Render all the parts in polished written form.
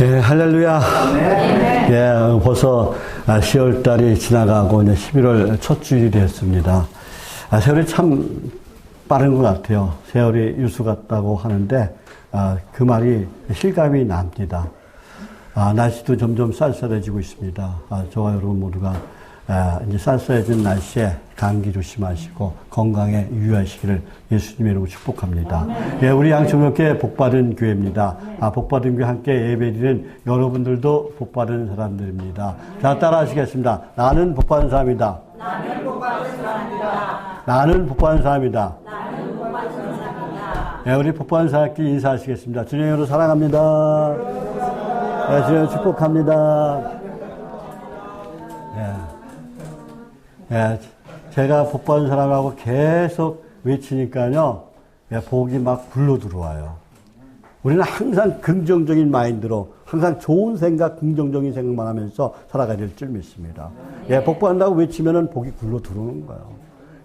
예, 할렐루야. 예, 벌써 10월 달이 지나가고 이제 11월 첫 주일이 됐습니다. 세월이 참 빠른 것 같아요. 세월이 유수 같다고 하는데, 그 말이 실감이 납니다. 날씨도 점점 쌀쌀해지고 있습니다. 저와 여러분 모두가 이제 쌀쌀해진 날씨에 감기 조심하시고 건강에 유의하시기를 예수님의 이름으로 축복합니다. 예, 우리 양천교회 복받은 교회입니다. 복받은 교회 함께 예배드리는 여러분들도 복받은 사람들입니다. 자, 따라하시겠습니다. 나는 복받은 사람이다. 나는 복받은 사람이다. 나는 복받은 사람이다. 나는 복받은 사람이다. 예, 우리 복받은 사람끼리 인사하시겠습니다. 주님으로 사랑합니다. 예, 주님 축복합니다. 예, 제가 복받은 사람하고 계속 외치니까요, 예, 복이 막 굴러 들어와요. 우리는 항상 긍정적인 마인드로, 항상 좋은 생각, 긍정적인 생각만 하면서 살아가야 될 줄 믿습니다. 예, 복받는다고 외치면은 복이 굴러 들어오는 거예요.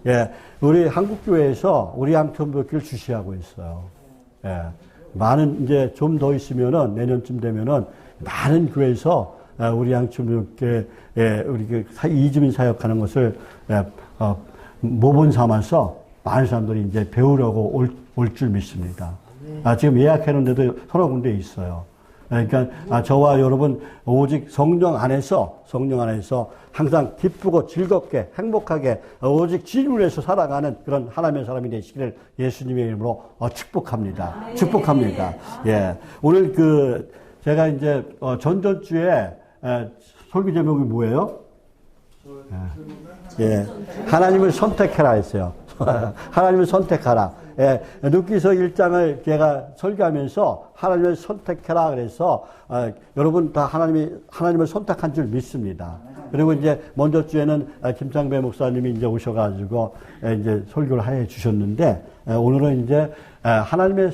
예, 우리 한국교회에서 우리 양천교회를 주시하고 있어요. 예, 많은, 이제 좀 더 있으면은, 내년쯤 되면은, 많은 교회에서 우리 양천교회, 우리 그 이주민 사역하는 것을 모본 삼아서 많은 사람들이 이제 배우려고 올 줄 믿습니다. 지금 예약해놓은 데도 서너 군데 있어요. 그러니까 저와 여러분 오직 성령 안에서 항상 기쁘고 즐겁게 행복하게 오직 진리를 위해서 살아가는 그런 하나님의 사람이 되시기를 예수님의 이름으로 축복합니다. 축복합니다. 예, 오늘 제가 이제 전전주에 설교 제목이 뭐예요? 예, 하나님을 선택해라 했어요. 하나님을 선택하라. 예, 룻기서 1장을 제가 설교하면서 하나님을 선택해라 그래서 여러분 다 하나님을 선택한 줄 믿습니다. 그리고 이제 먼저 주에는 김창배 목사님이 이제 오셔가지고 이제 설교를 해 주셨는데 오늘은 이제 하나님을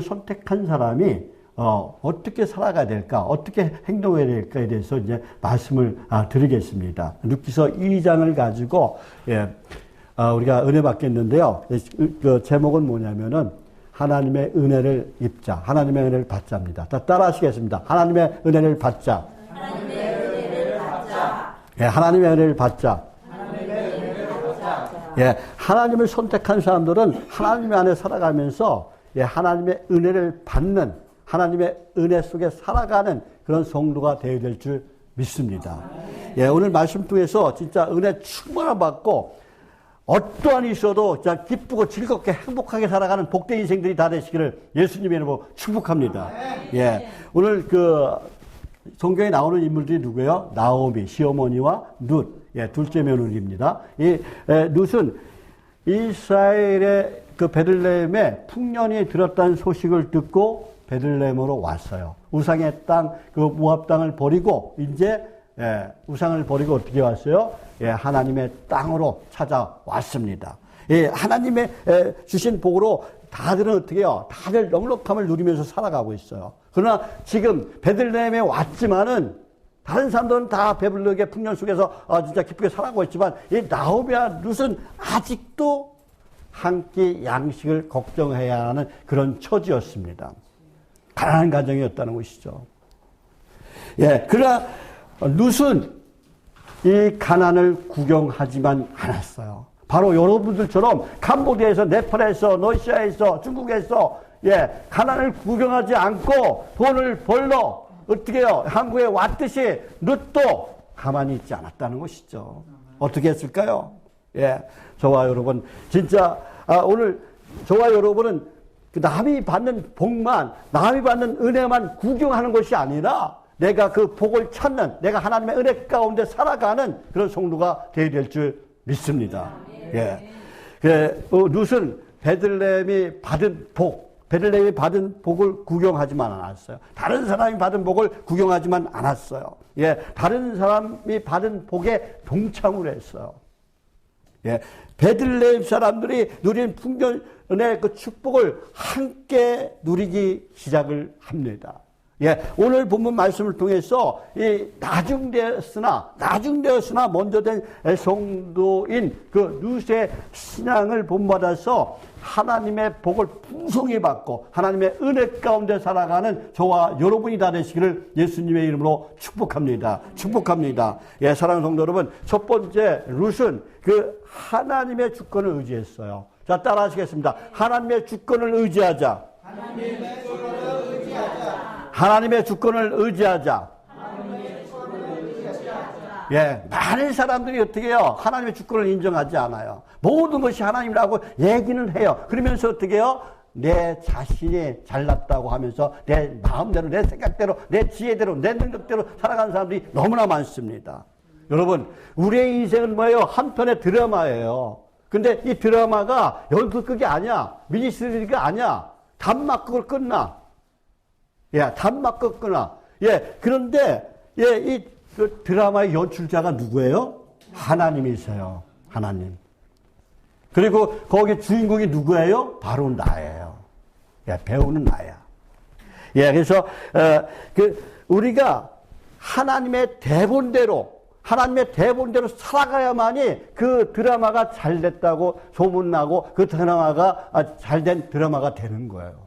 선택한 사람이 어떻게 살아가야 될까, 어떻게 행동해야 될까에 대해서 이제 말씀을 드리겠습니다. 룻기서 2장을 가지고, 예, 우리가 은혜 받겠는데요. 그 제목은 뭐냐면은, 하나님의 은혜를 입자, 하나님의 은혜를 받자입니다. 따라 하시겠습니다. 하나님의 은혜를 받자. 하나님의 은혜를 받자. 예, 하나님의 은혜를 받자. 하나님의 은혜를 받자. 예, 하나님을 선택한 사람들은 하나님 안에 살아가면서, 예, 하나님의 은혜를 받는, 하나님의 은혜 속에 살아가는 그런 성도가 되어야 될 줄 믿습니다. 예, 오늘 말씀 통해서 진짜 은혜 충만을 받고 어떠한 일이 있어도 진짜 기쁘고 즐겁게 행복하게 살아가는 복된 인생들이 다 되시기를 예수님의 이름으로 축복합니다. 예, 오늘 성경에 나오는 인물들이 누구예요? 나오미, 시어머니와 룻, 예, 둘째 며느리입니다. 이 룻은 이스라엘의 베들레헴에 풍년이 들었다는 소식을 듣고 베들레헴으로 왔어요. 우상의 땅, 모압 땅을 버리고, 이제, 우상을 버리고 어떻게 왔어요? 예, 하나님의 땅으로 찾아왔습니다. 예, 하나님의 주신 복으로 다들은 어떻게 해요? 다들 넉넉함을 누리면서 살아가고 있어요. 그러나 지금 베들레헴에 왔지만은, 다른 사람들은 다 베들레헴의 풍년 속에서 진짜 기쁘게 살아가고 있지만, 이 나오미와 룻은 아직도 한 끼 양식을 걱정해야 하는 그런 처지였습니다. 가난한 가정이었다는 것이죠. 예, 그러나 룻은 이 가난을 구경하지만 않았어요. 바로 여러분들처럼 캄보디아에서, 네팔에서, 러시아에서, 중국에서, 예, 가난을 구경하지 않고 돈을 벌러 어떻게 해요? 한국에 왔듯이 룻도 가만히 있지 않았다는 것이죠. 어떻게 했을까요? 예, 저와 여러분, 진짜 오늘 저와 여러분은 남이 받는 복만, 남이 받는 은혜만 구경하는 것이 아니라 내가 그 복을 찾는, 내가 하나님의 은혜 가운데 살아가는 그런 성도가 되어야 될 줄 믿습니다. 예. 룻은 베들레헴이 받은 복을 구경하지만 않았어요. 다른 사람이 받은 복을 구경하지만 않았어요. 예. 다른 사람이 받은 복에 동참을 했어요. 예. 베들레헴 사람들이 누린 풍년의 그 축복을 함께 누리기 시작을 합니다. 예, 오늘 본문 말씀을 통해서 이 나중되었으나 먼저 된 성도인 그 룻의 신앙을 본받아서 하나님의 복을 풍성히 받고 하나님의 은혜 가운데 살아가는 저와 여러분이 다 되시기를 예수님의 이름으로 축복합니다. 축복합니다. 예, 사랑하는 성도 여러분, 첫 번째 룻은 그 하나님의 주권을 의지했어요. 자, 따라 하시겠습니다. 하나님의 주권을 의지하자. 하나님의 주권을 의지하자. 예, 많은 사람들이 어떻게 해요? 하나님의 주권을 인정하지 않아요. 모든 것이 하나님이라고 얘기는 해요. 그러면서 어떻게 해요? 내 자신이 잘났다고 하면서 내 마음대로, 내 생각대로, 내 지혜대로, 내 능력대로 살아가는 사람들이 너무나 많습니다. 여러분, 우리의 인생은 뭐예요? 한 편의 드라마예요. 근데 이 드라마가 연극극이 아니야. 미니시리즈가 아니야. 단막극을 끝나. 예, 단막극 끊어. 예, 그런데, 예, 그 드라마의 연출자가 누구예요? 하나님이세요. 하나님. 그리고 거기 주인공이 누구예요? 바로 나예요. 예, 배우는 나야. 예, 그래서, 우리가 하나님의 대본대로 살아가야만이 그 드라마가 잘 됐다고 소문나고 그 드라마가 잘 된 드라마가 되는 거예요.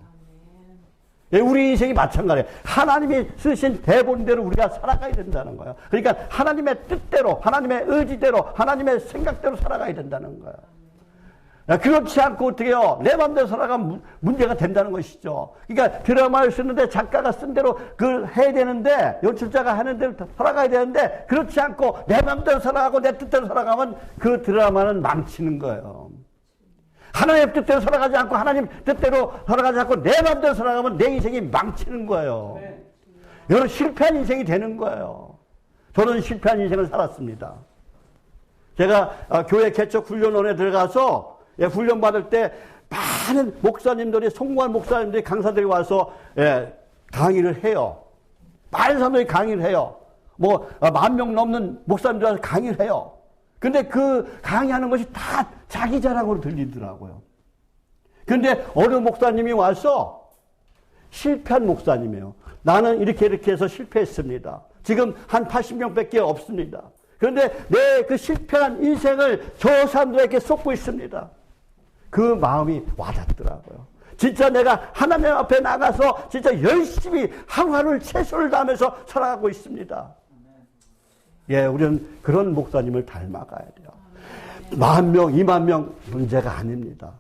예, 우리 인생이 마찬가지예요. 하나님이 쓰신 대본대로 우리가 살아가야 된다는 거예요. 그러니까 하나님의 뜻대로, 하나님의 의지대로, 하나님의 생각대로 살아가야 된다는 거예요. 그렇지 않고 어떻게 해요? 내 마음대로 살아가면 문제가 된다는 것이죠. 그러니까 드라마를 쓰는데 작가가 쓴 대로 그걸 해야 되는데, 연출자가 하는 대로 살아가야 되는데, 그렇지 않고 내 마음대로 살아가고 내 뜻대로 살아가면 그 드라마는 망치는 거예요. 하나님의 뜻대로 살아가지 않고 하나님 뜻대로 살아가지 않고 내 마음대로 살아가면 내 인생이 망치는 거예요. 여러분, 실패한 인생이 되는 거예요. 저는 실패한 인생을 살았습니다. 제가 교회 개척 훈련원에 들어가서 훈련 받을 때 많은 목사님들이, 성공한 목사님들이, 강사들이 와서 강의를 해요. 많은 사람들이 강의를 해요. 10,000명 넘는 목사님들이 와서 강의를 해요. 근데 그 강의하는 것이 다 자기 자랑으로 들리더라고요. 근데 어느 목사님이 와서, 실패한 목사님이에요. 나는 이렇게 해서 실패했습니다. 지금 한 80명밖에 없습니다. 그런데 내 그 실패한 인생을 저 사람들에게 쏟고 있습니다. 그 마음이 와닿더라고요. 진짜 내가 하나님 앞에 나가서 진짜 열심히 항아를 최선을 다하면서 살아가고 있습니다. 예, 우리는 그런 목사님을 닮아가야 돼요. 10,000명, 20,000명 문제가 아닙니다.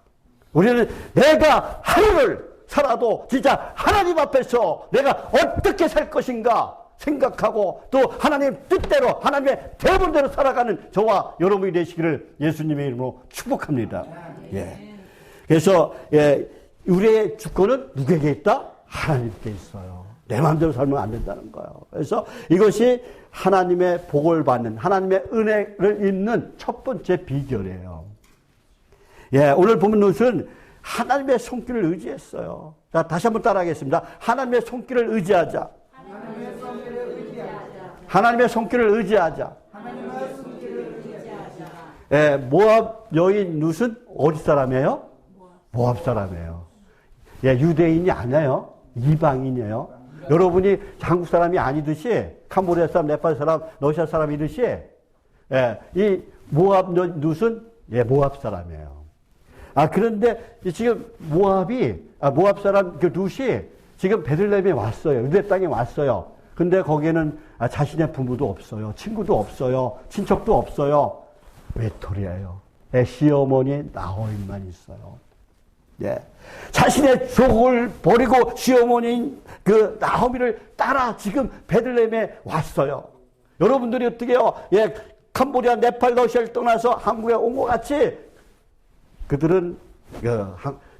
우리는 내가 하루를 살아도 진짜 하나님 앞에서 내가 어떻게 살 것인가 생각하고 또 하나님 뜻대로, 하나님의 대본대로 살아가는 저와 여러분이 되시기를 예수님의 이름으로 축복합니다. 예. 그래서 우리의 주권은 누구에게 있다? 하나님께 있어요. 내 마음대로 살면 안 된다는 거예요. 그래서 이것이 하나님의 복을 받는, 하나님의 은혜를 입는 첫 번째 비결이에요. 예, 오늘 보면 룻은 하나님의 손길을 의지했어요. 자, 다시 한번 따라하겠습니다. 하나님의 손길을 의지하자. 하나님의 손길을 의지하자. 예, 모압 여인 룻은 어디 사람이에요? 모압 사람이에요. 예, 유대인이 아니에요. 이방인이에요. 여러분이 한국 사람이 아니듯이, 캄보디아 사람, 네팔 사람, 러시아 사람이듯이, 이 모압 룻은 모압 사람이에요. 그런데 지금 모압 사람 그 룻이 지금 베들레헴에 왔어요. 유대 땅에 왔어요. 근데 거기에는 자신의 부모도 없어요. 친구도 없어요. 친척도 없어요. 외톨이에요. 시어머니 나홀만 있어요. 예. 자신의 족을 버리고 시어머니인 그 나오미를 따라 지금 베들레헴에 왔어요. 여러분들이 어떻게 해요? 예, 캄보디아, 네팔, 러시아를 떠나서 한국에 온 것 같이 그들은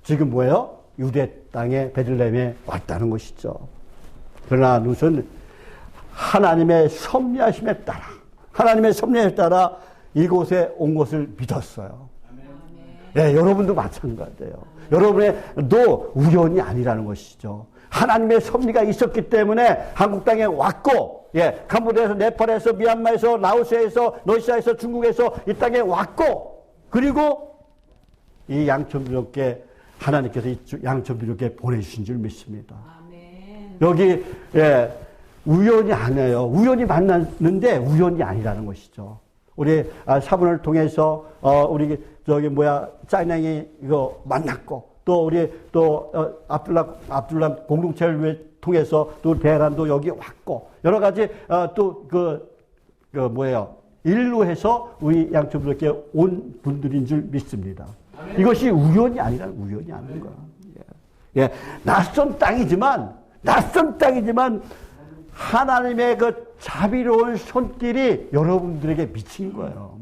지금 뭐예요? 유대 땅에 베들레헴에 왔다는 것이죠. 그러나 룻은 하나님의 섭리하심에 따라 이곳에 온 것을 믿었어요. 예, 여러분도 마찬가지예요. 여러분의도 우연이 아니라는 것이죠. 하나님의 섭리가 있었기 때문에 한국 땅에 왔고, 예, 캄보디아에서, 네팔에서, 미얀마에서, 라오스에서, 러시아에서, 중국에서 이 땅에 왔고, 그리고 이 양천비롭게 하나님께서 이 양천비롭게 보내주신 줄 믿습니다. 여기 우연이 아니에요. 우연히 만났는데 우연이 아니라는 것이죠. 우리 사분을 통해서 우리 짜이낭이 이거 만났고 또 우리 압둘라 공동체를 통해서 또 대란도 여기 왔고 여러 가지 또 일로 해서 우리 양초부들께 온 분들인 줄 믿습니다. 이것이 우연이 아니라는 우연이 아닌 거야. 예, 낯선 땅이지만 하나님의 그 자비로운 손길이 여러분들에게 미친 거예요.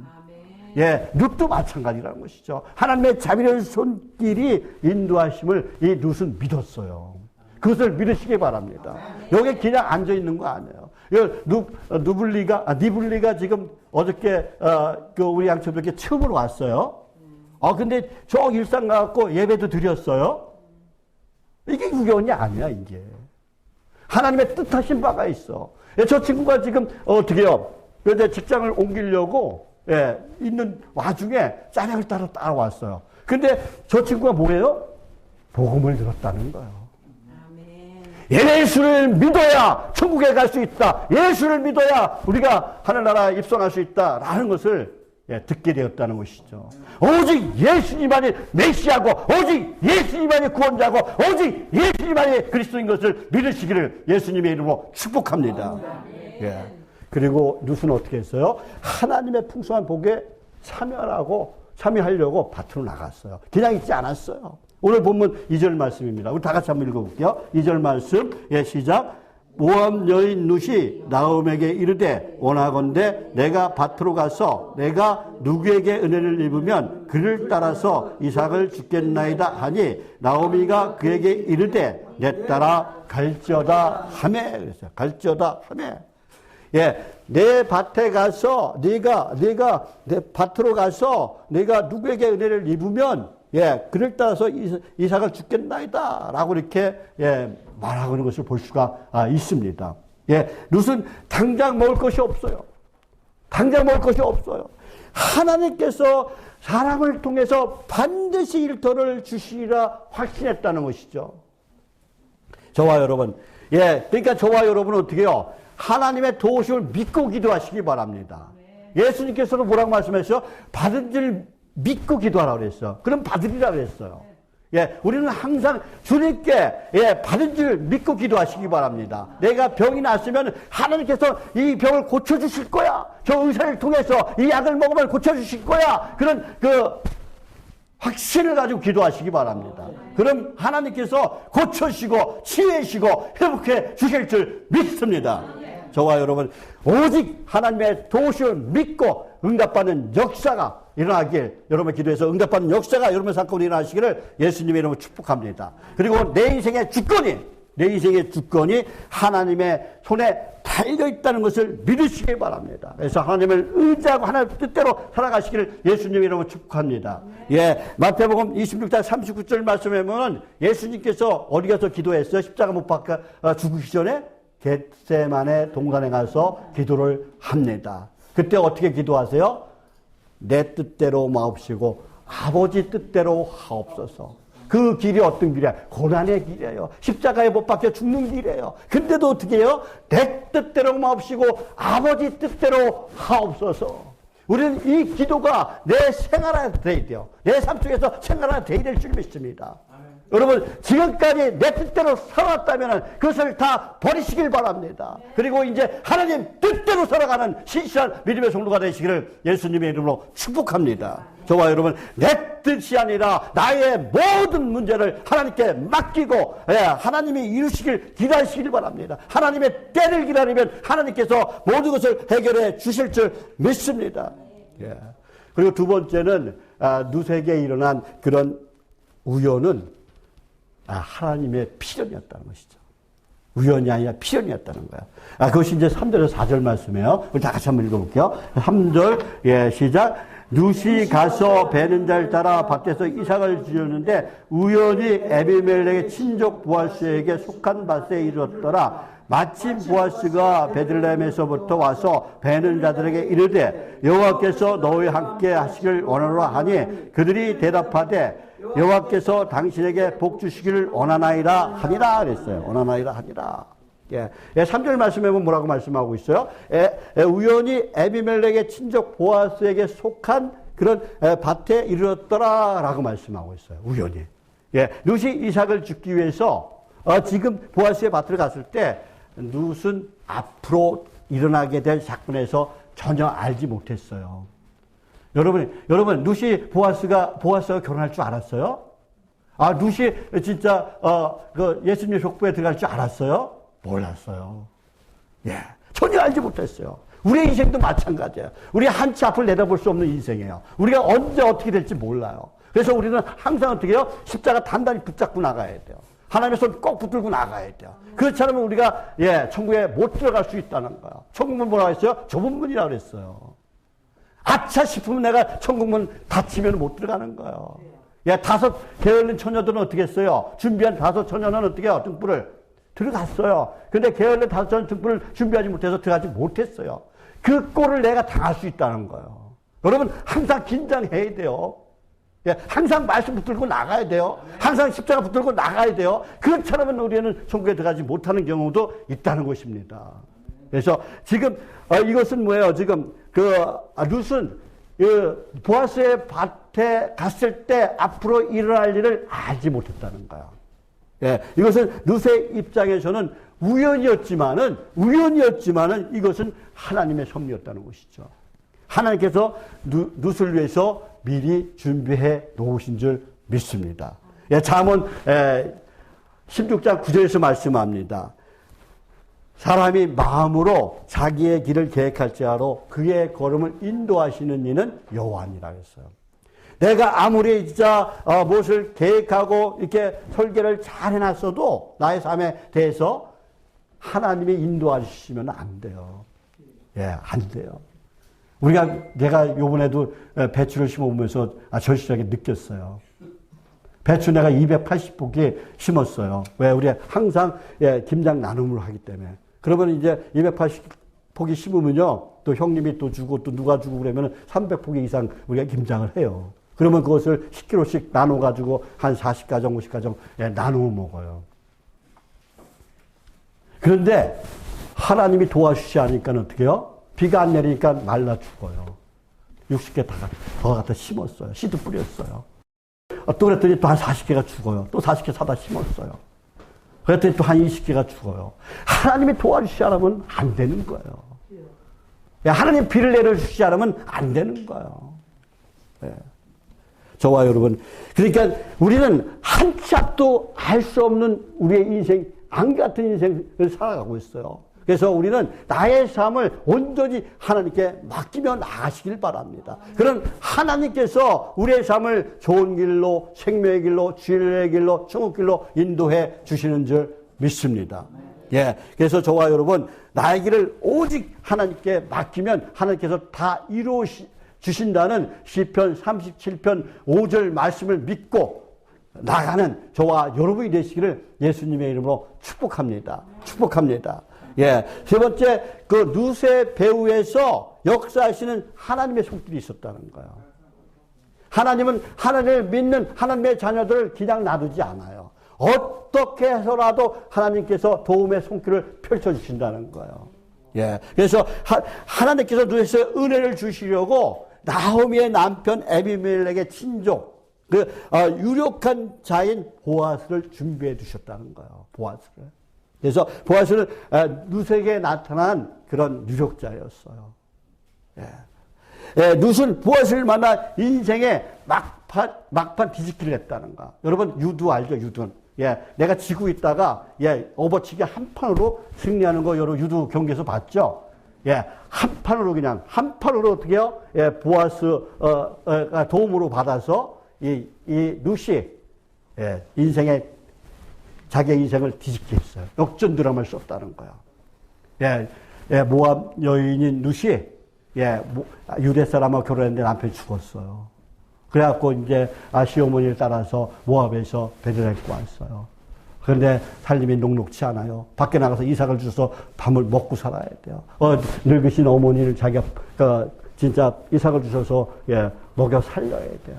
예, 룻도 마찬가지라는 것이죠. 하나님의 자비로운 손길이 인도하심을 이 룻은 믿었어요. 그것을 믿으시기 바랍니다. 여기 그냥 앉아 있는 거 아니에요. 니블리가 지금 어저께 우리 양초부들께 처음으로 왔어요. 근데 저 일산 가갖고 예배도 드렸어요. 이게 우연이 아니야, 이게. 하나님의 뜻하신 바가 있어. 저 친구가 지금 어떻게요? 그런데 직장을 옮기려고 있는 와중에 짜장을 따라왔어요. 근데 저 친구가 뭐예요? 복음을 들었다는 거예요. 예수를 믿어야 천국에 갈 수 있다. 예수를 믿어야 우리가 하늘나라에 입성할 수 있다라는 것을 듣게 되었다는 것이죠. 오직 예수님만이 메시아고 오직 예수님만이 구원자고 오직 예수님만이 그리스도인 것을 믿으시기를 예수님의 이름으로 축복합니다. 예. 그리고 룻은 어떻게 했어요? 하나님의 풍성한 복에 참여하려고 밭으로 나갔어요. 그냥 있지 않았어요. 오늘 본문 2절 말씀입니다. 우리 다 같이 한번 읽어볼게요. 2절 말씀, 시작. 모압 여인 룻이 나오미에게 이르되 원하건대 내가 밭으로 가서 내가 누구에게 은혜를 입으면 그를 따라서 이삭을 주겠나이다 하니 나오미가 그에게 이르되 내 따라 갈지어다 하매. 그랬어요. 갈지어다 하매. 예, 내 밭에 가서 네가 내 밭으로 가서 내가 누구에게 은혜를 입으면 그를 따라서 이삭을 주겠나이다라고 이렇게 말하고 있는 것을 볼 수가 있습니다. 룻은 당장 먹을 것이 없어요. 하나님께서 사람을 통해서 반드시 일터를 주시리라 확신했다는 것이죠. 저와 여러분, 그러니까 저와 여러분은 어떻게 해요? 하나님의 도우심을 믿고 기도하시기 바랍니다. 예수님께서도 뭐라고 말씀하셨어요? 받은 줄 믿고 기도하라고 그랬어. 그럼 받으리라고 그랬어요. 우리는 항상 주님께 받은 줄 믿고 기도하시기 바랍니다. 내가 병이 났으면 하나님께서 이 병을 고쳐주실 거야. 저 의사를 통해서 이 약을 먹으면 고쳐주실 거야. 그런 확신을 가지고 기도하시기 바랍니다. 그럼 하나님께서 고쳐주시고 치유해주시고 회복해 주실 줄 믿습니다. 저와 여러분 오직 하나님의 도우심을 믿고 응답받는 역사가 일어나길, 여러분의 기도에서 응답받는 역사가 여러분의 사건에 일어나시기를 예수님의 이름으로 축복합니다. 그리고 내 인생의 주권이 하나님의 손에 달려있다는 것을 믿으시기 바랍니다. 그래서 하나님을 의지하고 하나님의 뜻대로 살아가시기를 예수님의 이름으로 축복합니다. 마태복음 26장 39절 말씀에 보면 예수님께서 어디 가서 기도했어요? 십자가 못 박혀 죽으기 전에 겟세마네 동산에 가서 기도를 합니다. 그때 어떻게 기도하세요? 내 뜻대로 마옵시고 아버지 뜻대로 하옵소서. 그 길이 어떤 길이야? 고난의 길이에요. 십자가에 못 박혀 죽는 길이에요. 근데도 어떻게 해요? 내 뜻대로 마옵시고 아버지 뜻대로 하옵소서. 우리는 이 기도가 내 생활에 돼야 돼요. 내 삶 속에서 생활에 돼야 될 줄 믿습니다. 여러분 지금까지 내 뜻대로 살았다면 그것을 다 버리시길 바랍니다. 그리고 이제 하나님 뜻대로 살아가는 신실한 믿음의 성도가 되시기를 예수님의 이름으로 축복합니다. 저와 여러분 내 뜻이 아니라 나의 모든 문제를 하나님께 맡기고 하나님이 이루시길 기다리시길 바랍니다. 하나님의 때를 기다리면 하나님께서 모든 것을 해결해 주실 줄 믿습니다. 그리고 두 번째는 룻에게 일어난 그런 우연은 하나님의 필연이었다는 것이죠. 우연이 아니라 필연이었다는 거야. 그것이 이제 3절에서 4절 말씀이에요. 우리 다 같이 한번 읽어볼게요. 3절, 시작. 룻이 가서 베는 자를 따라 밭에서 이삭을 지었는데 우연히 에비멜렉의 친족 보아스에게 속한 밭에 이르렀더라. 마침 보아스가 베들레헴에서부터 와서 베는 자들에게 이르되 여호와께서 너희 함께 하시길 원하노라 하니 그들이 대답하되 여호와께서 당신에게 복 주시기를 원하나이다 하니라 그랬어요. 원하나이다 하니라. 예, 3절 말씀에 보면 뭐라고 말씀하고 있어요? 우연히 에비멜렉의 친족 보아스에게 속한 그런 밭에 이르렀더라라고 말씀하고 있어요. 우연히. 예, 룻이 이삭을 죽기 위해서 지금 보아스의 밭을 갔을 때 룻은 앞으로 일어나게 될 사건에서 전혀 알지 못했어요. 여러분, 룻이 보아스가 결혼할 줄 알았어요? 룻이 진짜, 예수님의 족보에 들어갈 줄 알았어요? 몰랐어요. 예. 전혀 알지 못했어요. 우리의 인생도 마찬가지예요. 우리 한치 앞을 내다볼 수 없는 인생이에요. 우리가 언제 어떻게 될지 몰라요. 그래서 우리는 항상 어떻게 해요? 십자가 단단히 붙잡고 나가야 돼요. 하나님의 손 꼭 붙들고 나가야 돼요. 그렇지 않으면 우리가, 천국에 못 들어갈 수 있다는 거예요. 천국문 뭐라고 했어요? 좁은 문이라고 그랬어요. 아차 싶으면 내가 천국문 닫히면 못 들어가는 거예요. 5 게을른 처녀들은 어떻게 했어요? 준비한 5 처녀는 어떻게 해요? 등불을 들어갔어요. 근데 게을른 5 처녀 등불을 준비하지 못해서 들어가지 못했어요. 그 꼴을 내가 당할 수 있다는 거예요. 여러분, 항상 긴장해야 돼요. 항상 말씀 붙들고 나가야 돼요. 항상 십자가 붙들고 나가야 돼요. 그렇지 않으면 우리는 천국에 들어가지 못하는 경우도 있다는 것입니다. 그래서 지금 이것은 뭐예요? 지금 룻은 보아스의 밭에 갔을 때 앞으로 일어날 일을 알지 못했다는 거예요. 예, 이것은 룻의 입장에서는 우연이었지만은 이것은 하나님의 섭리였다는 것이죠. 하나님께서 룻을 위해서 미리 준비해 놓으신 줄 믿습니다. 예, 잠언 16장 9절에서 말씀합니다. 사람이 마음으로 자기의 길을 계획할지라도 그의 걸음을 인도하시는 이는 여호와니라 했어요. 내가 아무리 진짜 무엇을 계획하고 이렇게 설계를 잘 해놨어도 나의 삶에 대해서 하나님이 인도하시면 안 돼요. 예, 안 돼요. 내가 요번에도 배추를 심어보면서 절실하게 느꼈어요. 배추 내가 280포기 심었어요. 왜? 우리 항상 김장 나눔을 하기 때문에. 그러면 이제 280포기 심으면요, 또 형님이 또 주고 또 누가 주고 그러면 300포기 이상 우리가 김장을 해요. 그러면 그것을 10kg씩 나눠가지고 한 40가정, 50가정 나누어 먹어요. 그런데 하나님이 도와주시지 않으니까 어떻게 해요? 비가 안 내리니까 말라 죽어요. 60개 더 갖다 심었어요. 씨도 뿌렸어요. 또 그랬더니 또 한 40개가 죽어요. 또 40개 사다 심었어요. 그랬더니 또 한 20개가 죽어요. 하나님이 도와주시지 않으면 안 되는 거예요. 하나님 비를 내려주시지 않으면 안 되는 거예요. 네. 저와 여러분. 그러니까 우리는 한치 앞도 알 수 없는 우리의 인생, 안 같은 인생을 살아가고 있어요. 그래서 우리는 나의 삶을 온전히 하나님께 맡기며 나가시길 바랍니다. 그런 하나님께서 우리의 삶을 좋은 길로, 생명의 길로, 진리의 길로, 천국 길로 인도해 주시는 줄 믿습니다. 예. 그래서 저와 여러분, 나의 길을 오직 하나님께 맡기면 하나님께서 다 이루어 주신다는 시편 37편 5절 말씀을 믿고 나가는 저와 여러분이 되시기를 예수님의 이름으로 축복합니다. 축복합니다. 예. 세 번째, 룻의 배후에서 역사하시는 하나님의 손길이 있었다는 거예요. 하나님은 하나님을 믿는 하나님의 자녀들을 그냥 놔두지 않아요. 어떻게 해서라도 하나님께서 도움의 손길을 펼쳐주신다는 거예요. 예. 그래서 하나님께서 룻에게 은혜를 주시려고 나오미의 남편 에비멜렉의 친족, 유력한 자인 보아스를 준비해 두셨다는 거예요. 보아스를. 그래서 보아스는 룻에게 나타난 그런 유력자였어요. 예. 룻은 보아스를 만나 인생의 막판 뒤집기를 했다는 거. 여러분 유두 알죠? 유두는. 예. 내가 지고 있다가 업어치기 한 판으로 승리하는 거 여러 유두 경기에서 봤죠? 예. 한 판으로 어떻게 해요? 보아스 도움으로 받아서 이 룻이 인생의 자기의 인생을 뒤집게 했어요. 역전 드라마를 썼다는 거예요. 모압 여인인 룻이 유대 사람하고 결혼했는데 남편이 죽었어요. 그래갖고 이제 시어머니를 따라서 모압에서 베들레헴 왔어요. 그런데 살림이 녹록치 않아요. 밖에 나가서 이삭을 주셔서 밤을 먹고 살아야 돼요. 늙으신 어머니를 자기가 진짜 이삭을 주셔서 먹여 살려야 돼요.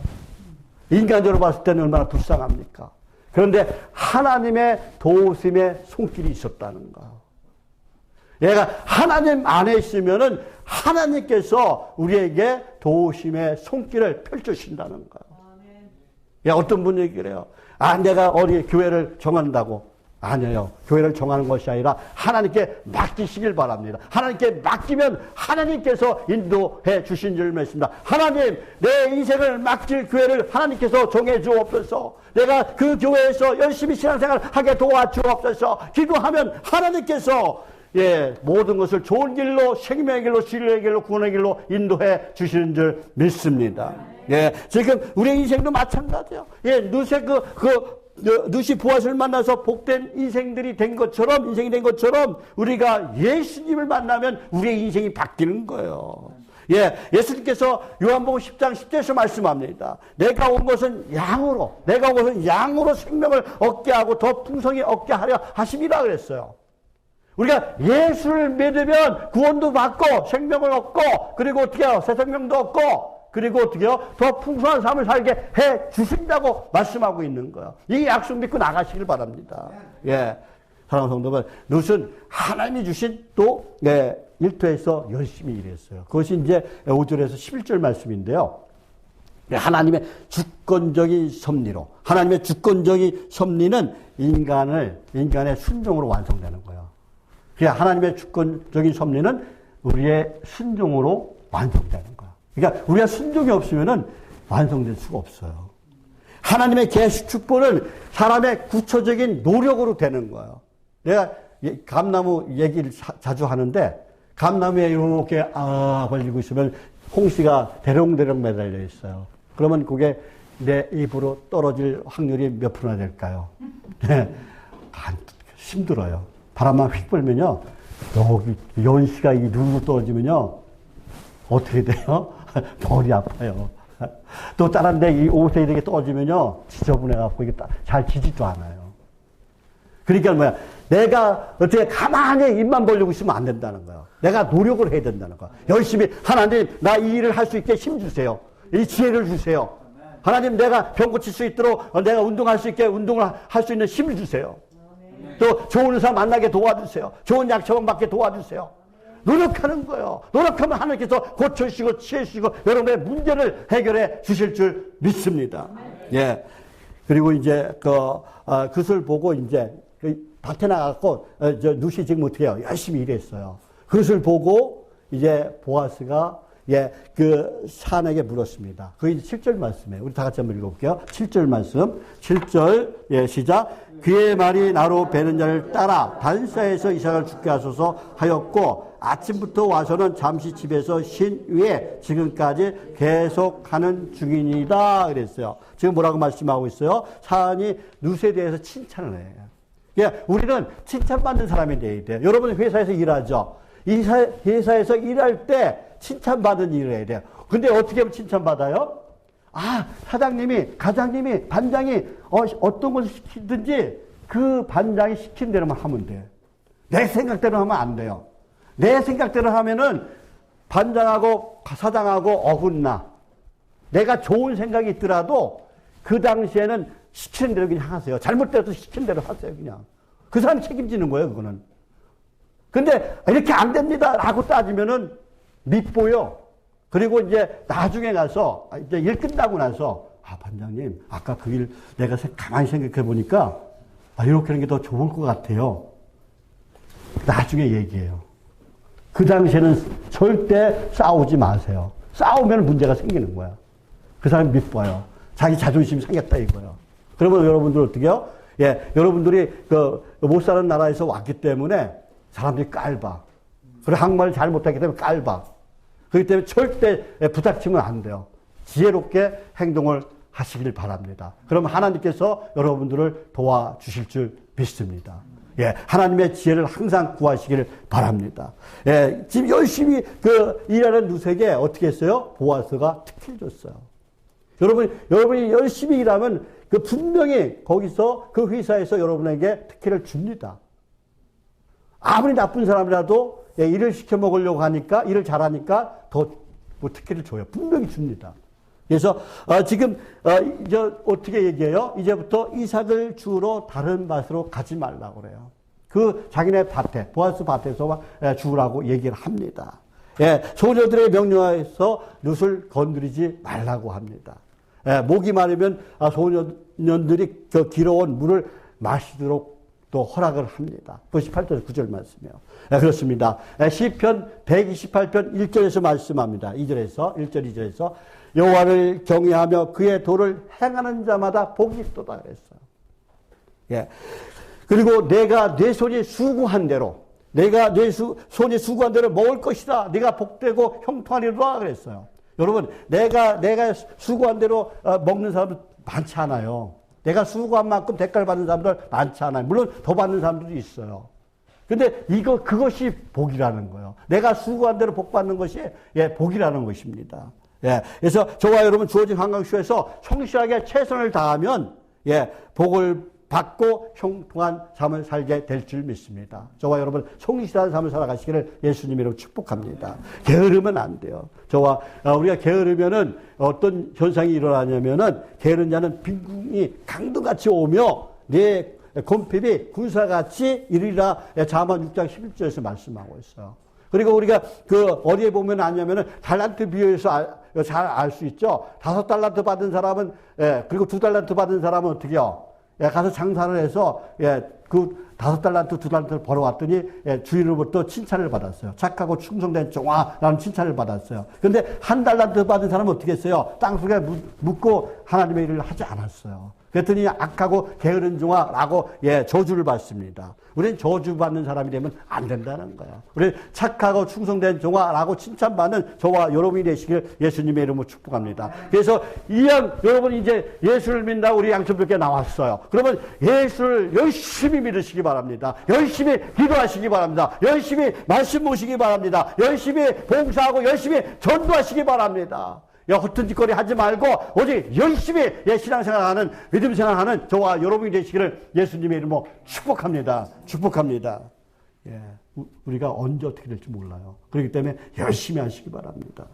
인간적으로 봤을 때는 얼마나 불쌍합니까? 그런데 하나님의 도우심의 손길이 있었다는 거. 얘가 하나님 안에 있으면은 하나님께서 우리에게 도우심의 손길을 펼쳐주신다는 거예요. 야, 어떤 분이 그래요. 아, 내가 어디 교회를 정한다고. 아니에요. 교회를 정하는 것이 아니라 하나님께 맡기시길 바랍니다. 하나님께 맡기면 하나님께서 인도해 주신 줄 믿습니다. 하나님, 내 인생을 맡길 교회를 하나님께서 정해 주옵소서. 내가 그 교회에서 열심히 신앙생활 하게 도와주옵소서. 기도하면 하나님께서 모든 것을 좋은 길로, 생명의 길로, 진리의 길로, 구원의 길로 인도해 주시는 줄 믿습니다. 지금 우리의 인생도 마찬가지예요. 누시 보아스를 만나서 복된 인생이 된 것처럼 우리가 예수님을 만나면 우리의 인생이 바뀌는 거예요. 예수님께서 요한복음 10장 10절에서 말씀합니다. 내가 온 것은 양으로 생명을 얻게 하고 더 풍성히 얻게 하려 하심이라 그랬어요. 우리가 예수를 믿으면 구원도 받고 생명을 얻고 그리고 어떻게 해요? 새 생명도 얻고 그리고 어떻게 해요? 더 풍성한 삶을 살게 해 주신다고 말씀하고 있는 거예요. 이 약속 믿고 나가시길 바랍니다. 사랑하는 성도들, 룻은 하나님이 주신 또 일터에서 열심히 일했어요. 그것이 이제 5절에서 11절 말씀인데요. 하나님의 주권적인 섭리로, 하나님의 주권적인 섭리는 인간의 순종으로 완성되는 거예요. 하나님의 주권적인 섭리는 우리의 순종으로 완성되는 거예요. 그러니까 우리가 순종이 없으면은 완성될 수가 없어요. 하나님의 계시 축복은 사람의 구체적인 노력으로 되는 거예요. 내가 감나무 얘기를 자주 하는데 감나무에 이렇게 걸리고 있으면 홍시가 대롱대롱 매달려 있어요. 그러면 그게 내 입으로 떨어질 확률이 몇 프로나 될까요? 힘들어요. 바람만 휙 불면요, 여기 연시가 이 눈으로 떨어지면요, 어떻게 돼요? 머리 아파요. 또 다른 데 이 옷에 이렇게 떨어지면요, 지저분해갖고 이게 잘 지지도 않아요. 그러니까 뭐야, 내가 어떻게 가만히 입만 벌리고 있으면 안 된다는 거야. 내가 노력을 해야 된다는 거야. 열심히, 하나님, 나 이 일을 할 수 있게 힘 주세요. 이 지혜를 주세요. 하나님, 내가 병 고칠 수 있도록 내가 운동할 수 있게 운동을 할 수 있는 힘을 주세요. 또 좋은 의사 만나게 도와주세요. 좋은 약 처방받게 도와주세요. 노력하는 거예요. 노력하면 하나님께서 고쳐주시고 치해주시고 여러분의 문제를 해결해 주실 줄 믿습니다. 그리고 이제 그것을 보고 이제 밭에 나가고 누시 지금 어떻게 해요? 열심히 일했어요. 그것을 보고 이제 보아스가 그 산에게 물었습니다. 그게 7절 말씀이에요. 우리 다 같이 한번 읽어볼게요. 7절 말씀. 7절, 시작. 그의 말이 나로 베는 자를 따라 단사에서 이삭을 죽게 하소서 하였고, 아침부터 와서는 잠시 집에서 쉰 후에 지금까지 계속하는 중이니다. 그랬어요. 지금 뭐라고 말씀하고 있어요? 사안이 룻에 대해서 칭찬을 해요. 우리는 칭찬받는 사람이 돼야 돼요. 여러분 회사에서 일하죠. 이 회사에서 일할 때 칭찬받은 일을 해야 돼요. 근데 어떻게 하면 칭찬받아요? 사장님이, 과장님이, 반장이 어떤 것을 시키든지 그 반장이 시킨 대로만 하면 돼요. 내 생각대로 하면 안 돼요. 내 생각대로 하면은 반장하고 사장하고 어긋나. 내가 좋은 생각이 있더라도 그 당시에는 시키는 대로 그냥 하세요. 잘못돼도 시키는 대로 하세요, 그냥. 그 사람이 책임지는 거예요, 그거는. 근데 이렇게 안 됩니다 하고 따지면은 밉보여. 그리고 이제 나중에 가서 이제 일 끝나고 나서 반장님 아까 그 일 내가 가만히 생각해 보니까 이렇게 하는 게 더 좋을 것 같아요. 나중에 얘기해요. 그 당시에는 절대 싸우지 마세요. 싸우면 문제가 생기는 거야. 그 사람이 밉보여. 자기 자존심이 상했다 이거예요. 그러면 여러분들 어떻게 해요? 여러분들이 못 사는 나라에서 왔기 때문에 사람들이 깔봐. 그리고 한국말을 잘 못하기 때문에 깔봐. 그렇기 때문에 절대 부닥치면 안 돼요. 지혜롭게 행동을 하시길 바랍니다. 그러면 하나님께서 여러분들을 도와주실 줄 믿습니다. 하나님의 지혜를 항상 구하시길 바랍니다. 지금 열심히 일하는 룻에게 어떻게 했어요? 보아스가 특혜를 줬어요. 여러분이 열심히 일하면 분명히 거기서 그 회사에서 여러분에게 특혜를 줍니다. 아무리 나쁜 사람이라도 일을 시켜 먹으려고 하니까, 일을 잘하니까 더 특혜를 줘요. 분명히 줍니다. 그래서 지금 이제 어떻게 얘기해요? 이제부터 이삭을 주로 다른 밭으로 가지 말라고 그래요. 그 자기네 밭에 보아스 밭에서 주라고 얘기를 합니다. 예, 소녀들의 명령하에서 룻을 건드리지 말라고 합니다. 예, 목이 마르면 소년들이 그 길어온 물을 마시도록 또 허락을 합니다. 18절 9절 말씀이에요. 예, 그렇습니다. 시편 128편 1절에서 말씀합니다. 1절 2절에서 여호와를 경외하며 그의 도를 행하는 자마다 복이 있도다 그랬어요. 예. 그리고 내가 내 손이 수고한 대로 내가 내 손이 수고한 대로 먹을 것이다. 네가 복되고 형통하리로다 그랬어요. 여러분 내가 수고한 대로 먹는 사람들 많지 않아요. 내가 수고한 만큼 대가를 받는 사람들 많지 않아요. 물론 더 받는 사람들도 있어요. 근데 그것이 복이라는 거예요. 내가 수고한 대로 복 받는 것이 복이라는 것입니다. 예. 그래서 저와 여러분 주어진 환경쇼에서 성실하게 최선을 다하면 복을 받고 형통한 삶을 살게 될 줄 믿습니다. 저와 여러분 성실한 삶을 살아가시기를 예수님으로 축복합니다. 게으르면 안 돼요. 우리가 게으르면은 어떤 현상이 일어나냐면은 게으른 자는 빈궁이 강도같이 오며 내 곰핍이 군사같이 이르리라. 잠언 6장 11절에서 말씀하고 있어요. 그리고 우리가 어디에 보면 아냐면은 달란트 비유에서 잘 알 수 있죠. 5달란트 받은 사람은 그리고 2달란트 받은 사람은 어떻게요? 가서 장사를 해서 그 5달란트 2달란트를 벌어왔더니 주인으로부터 칭찬을 받았어요. 착하고 충성된 종아라는 칭찬을 받았어요. 그런데 1달란트 받은 사람은 어떻게 했어요? 땅속에 묻고 하나님의 일을 하지 않았어요. 그랬더니 악하고 게으른 종아라고 저주를 받습니다. 우리는 저주받는 사람이 되면 안 된다는 거야. 우리는 착하고 충성된 종아라고 칭찬받는 저와 여러분이 되시길 예수님의 이름으로 축복합니다. 그래서 여러분 이제 예수를 믿는다고 우리 양천교회 나왔어요. 그러면 예수를 열심히 믿으시기 바랍니다. 열심히 기도하시기 바랍니다. 열심히 말씀 보시기 바랍니다. 열심히 봉사하고 열심히 전도하시기 바랍니다. 허튼 짓거리 하지 말고 오직 열심히 신앙생활하는 믿음 생활하는 저와 여러분이 되시기를 예수님의 이름으로 축복합니다. 축복합니다. 우리가 언제 어떻게 될지 몰라요. 그렇기 때문에 열심히 하시기 바랍니다.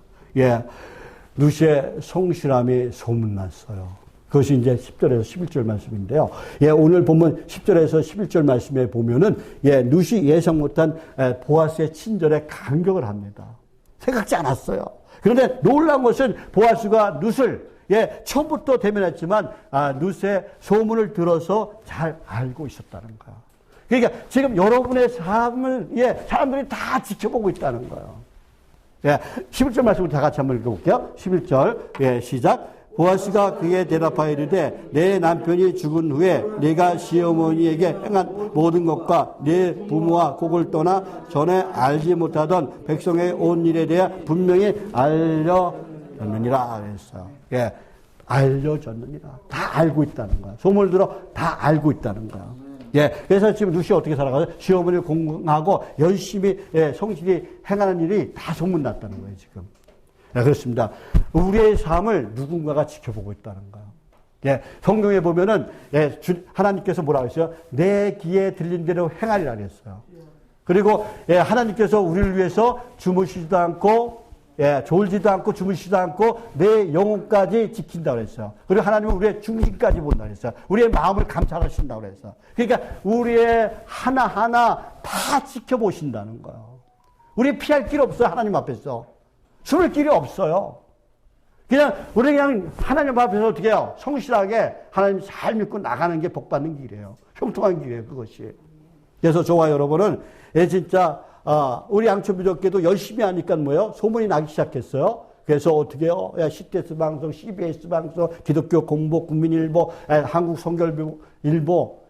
룻의 성실함이 소문났어요. 그것이 이제 10절에서 11절 말씀인데요. 오늘 보면 10절에서 11절 말씀에 보면은 룻이 예상 못한 보아스의 친절에 감격을 합니다. 생각지 않았어요. 그런데 놀라운 것은 보아스가 룻을 처음부터 대면했지만 룻의 소문을 들어서 잘 알고 있었다는 거예요. 그러니까 지금 여러분의 삶을 사람들이 다 지켜보고 있다는 거예요. 11절 말씀을 다 같이 한번 읽어볼게요. 11절 시작. 보아스가 그에 대답하여 이르되 내 남편이 죽은 후에 내가 시어머니에게 행한 모든 것과 내 부모와 곡을 떠나 전에 알지 못하던 백성의 온 일에 대해 분명히 알려졌느니라 그랬어요. 알려졌느니라. 다 알고 있다는 거야. 소문을 들어 다 알고 있다는 거야. 그래서 지금 룻이 어떻게 살아가요? 시어머니를 공경하고 열심히 성실히 행하는 일이 다 소문났다는 거예요, 지금. 그렇습니다. 우리의 삶을 누군가가 지켜보고 있다는 거예요. 성경에 보면은 하나님께서 뭐라고 했어요? 내 귀에 들린 대로 행하리라 그랬어요. 그리고 하나님께서 우리를 위해서 주무시지도 않고 졸지도 않고 주무시지도 않고 내 영혼까지 지킨다고 그랬어요. 그리고 하나님은 우리의 중심까지 본다고 그랬어요. 우리의 마음을 감찰하신다고 그랬어요. 그러니까 우리의 하나하나 다 지켜보신다는 거예요. 우리 피할 길 없어요. 하나님 앞에서. 숨을 길이 없어요. 우리 그냥 하나님 앞에서 어떻게 해요? 성실하게 하나님 잘 믿고 나가는 게 복받는 길이에요. 형통한 길이에요, 그것이. 그래서 저와 여러분은 진짜, 우리 양초부족계도 열심히 하니까 뭐예요? 소문이 나기 시작했어요. 그래서 어떻게 해요? CTS 방송, CBS 방송, 기독교 공보, 국민일보, 한국 성결일보,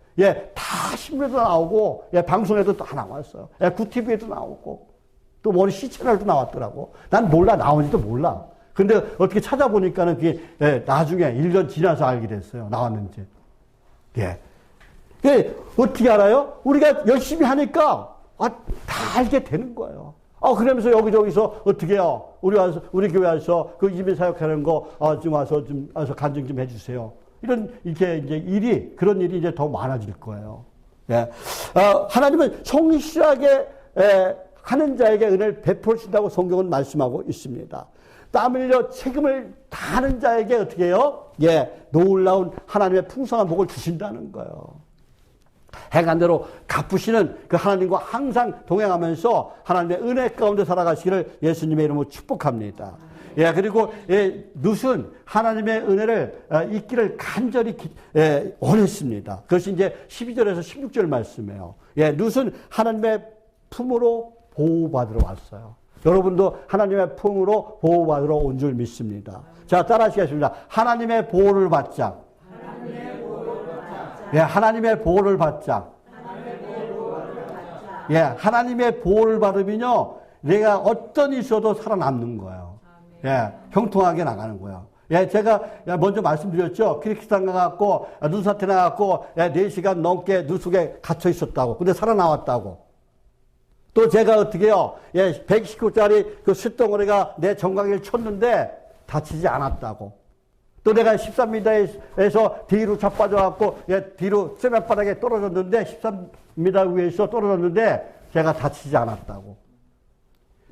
다 신문에도 나오고, 방송에도 다 나왔어요. 구TV에도 나오고. 또 머리 시채널도 나왔더라고. 난 몰라. 나오는지도 몰라. 근데 어떻게 찾아보니까는 그게 나중에 1년 지나서 알게 됐어요. 나왔는지. 어떻게 알아요? 우리가 열심히 하니까 다 알게 되는 거예요. 그러면서 여기저기서 어떻게 해요? 우리 교회 와서 그 이민 사역하는 거 좀 와서 간증 좀 해주세요. 이렇게 이제 그런 일이 이제 더 많아질 거예요. 하나님은 성실하게 하는 자에게 은혜를 베풀신다고 성경은 말씀하고 있습니다. 땀 흘려 책임을 다하는 자에게 어떻게 해요? 예, 놀라운 하나님의 풍성한 복을 주신다는 거예요. 행한대로 갚으시는 그 하나님과 항상 동행하면서 하나님의 은혜 가운데 살아가시기를 예수님의 이름으로 축복합니다. 예, 그리고 룻은 하나님의 은혜를 잊기를 간절히 원했습니다. 그것이 이제 12절에서 16절 말씀이에요. 예, 룻은 하나님의 품으로 보호받으러 왔어요. 여러분도 하나님의 품으로 보호받으러 온 줄 믿습니다. 자, 따라하시겠습니다. 하나님의 보호를 받자. 예, 하나님의 보호를 받자. 예, 하나님의 보호를 받으면요, 내가 어떤 일 있어도 살아남는 거예요. 예, 형통하게 나가는 거예요. 예, 제가 먼저 말씀드렸죠. 키르기스탄 가갖고, 눈사태 나갖고, 4시간 넘게 눈 속에 갇혀 있었다고. 근데 살아나왔다고. 또 제가 어떻게 해요? 예, 119짜리 그 쇳덩어리가 내 정강이를 쳤는데 다치지 않았다고. 또 내가 13m에서 뒤로 자빠져갖고, 예, 뒤로 쇠면바닥에 떨어졌는데, 13m 위에서 떨어졌는데, 제가 다치지 않았다고.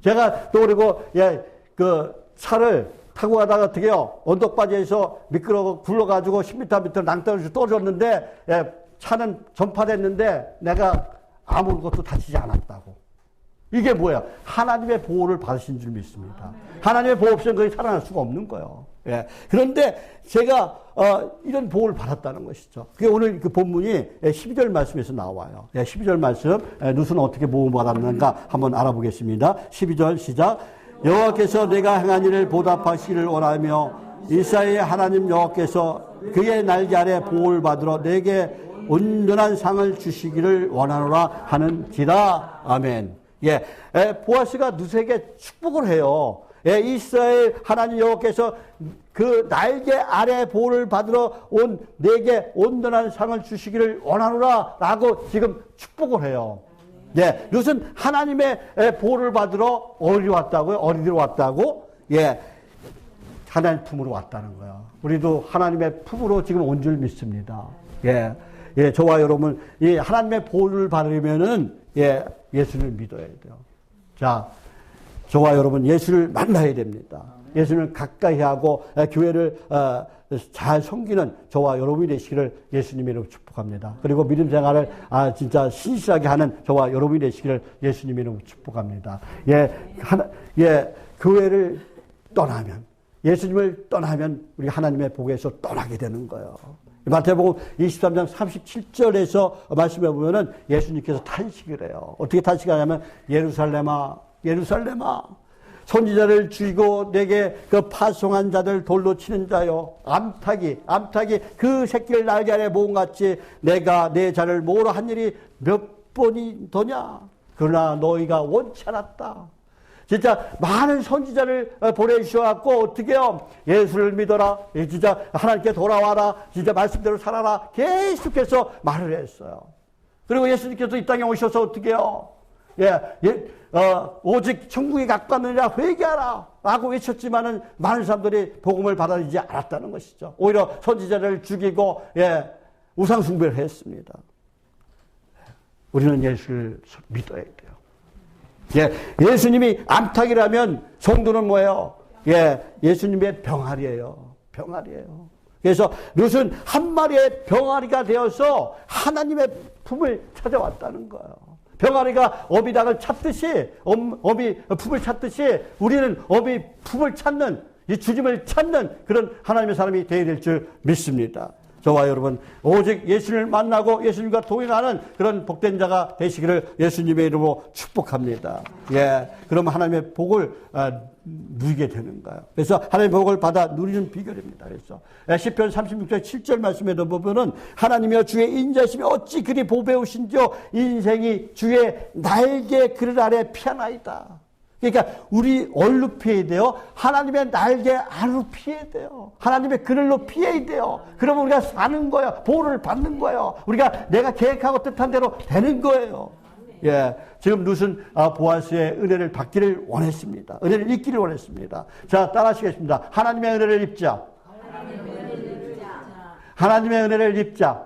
제가 또 그리고, 예, 그 차를 타고 가다가 어떻게 해요? 언덕바지에서 미끄러워 굴러가지고 10m 밑으로 낭떠러지로 떨어졌는데, 예, 차는 전파됐는데, 내가 아무것도 다치지 않았다고. 이게 뭐예요? 하나님의 보호를 받으신 줄 믿습니다. 하나님의 보호 없이는 거기 살아날 수가 없는 거예요. 예. 그런데 제가 이런 보호를 받았다는 것이죠. 그게 오늘 그 본문이 12절 말씀에서 나와요. 12절 말씀, 룻은 어떻게 보호받았는가 한번 알아보겠습니다. 12절 시작. 여호와께서 내가 행한 일을 보답하시기를 원하며 이스라엘의 하나님 여호와께서 그의 날개 아래 보호를 받으러 내게 온전한 상을 주시기를 원하노라 하는지라. 아멘. 예, 보아스가 룻에게 축복을 해요. 예, 이스라엘 하나님 여호와께서 그 날개 아래 보호를 받으러 온 내게 온전한 상을 주시기를 원하노라 라고 지금 축복을 해요. 예, 룻은 하나님의 보호를 받으러 어디로 왔다고요? 어디로 왔다고? 예, 하나님 품으로 왔다는 거예요. 우리도 하나님의 품으로 지금 온 줄 믿습니다. 예, 예, 저와 여러분, 이 하나님의 보호를 받으려면은 예, 예수를 믿어야 돼요. 자, 저와 여러분 예수를 만나야 됩니다. 예수를 가까이 하고 교회를 잘 섬기는 저와 여러분이 되시기를 예수님의 이름으로 축복합니다. 그리고 믿음 생활을 진짜 신실하게 하는 저와 여러분이 되시기를 예수님의 이름으로 축복합니다. 예, 교회를 떠나면, 예수님을 떠나면 우리 하나님의 복에서 떠나게 되는 거예요. 마태복음 23장 37절에서 말씀해 보면은 예수님께서 탄식을 해요. 어떻게 탄식하냐면 예루살렘아, 예루살렘아, 선지자를 죽이고 내게 그 파송한 자들 돌로 치는 자요, 암탉이 그 새끼를 날개 아래 모음같이 내가 내 자를 모으러 한 일이 몇 번이 더냐. 그러나 너희가 원치 않았다. 진짜 많은 선지자를 보내주셔갖고 어떻게 해요? 예수를 믿어라. 진짜 하나님께 돌아와라. 진짜 말씀대로 살아라. 계속해서 말을 했어요. 그리고 예수님께서 이 땅에 오셔서 어떻게 해요? 오직 천국이 가까우느니라 회개하라 라고 외쳤지만은 많은 사람들이 복음을 받아들이지 않았다는 것이죠. 오히려 선지자를 죽이고 우상 숭배를 했습니다. 우리는 예수를 믿어야 돼요. 예수님이 암탉이라면 성도는 뭐예요? 예수님의 병아리예요. 병아리예요. 그래서 룻은 한 마리의 병아리가 되어서 하나님의 품을 찾아왔다는 거예요. 병아리가 어미 닭을 찾듯이, 어미 품을 찾듯이 우리는 어미 품을 찾는, 이 주님을 찾는 그런 하나님의 사람이 되어야 될 줄 믿습니다. 저와 여러분 오직 예수님을 만나고 예수님과 동행하는 그런 복된 자가 되시기를 예수님의 이름으로 축복합니다. 그러면 하나님의 복을 누리게 되는 거예요. 그래서 하나님의 복을 받아 누리는 비결입니다. 그래서 시편 36절 7절 말씀에도 보면은 하나님이여 주의 인자심이 어찌 그리 보배우신지요 인생이 주의 날개 그늘 아래 피하나이다. 그러니까 우리 얼로 피해야 돼요? 하나님의 날개 아래로 피해야 돼요. 하나님의 그늘로 피해야 돼요. 그러면 우리가 사는 거예요. 보호를 받는 거예요. 우리가 내가 계획하고 뜻한 대로 되는 거예요. 지금 룻은 보아스의 은혜를 받기를 원했습니다. 은혜를 입기를 원했습니다. 자, 따라하시겠습니다. 하나님의 은혜를 입자. 하나님의 은혜를 입자.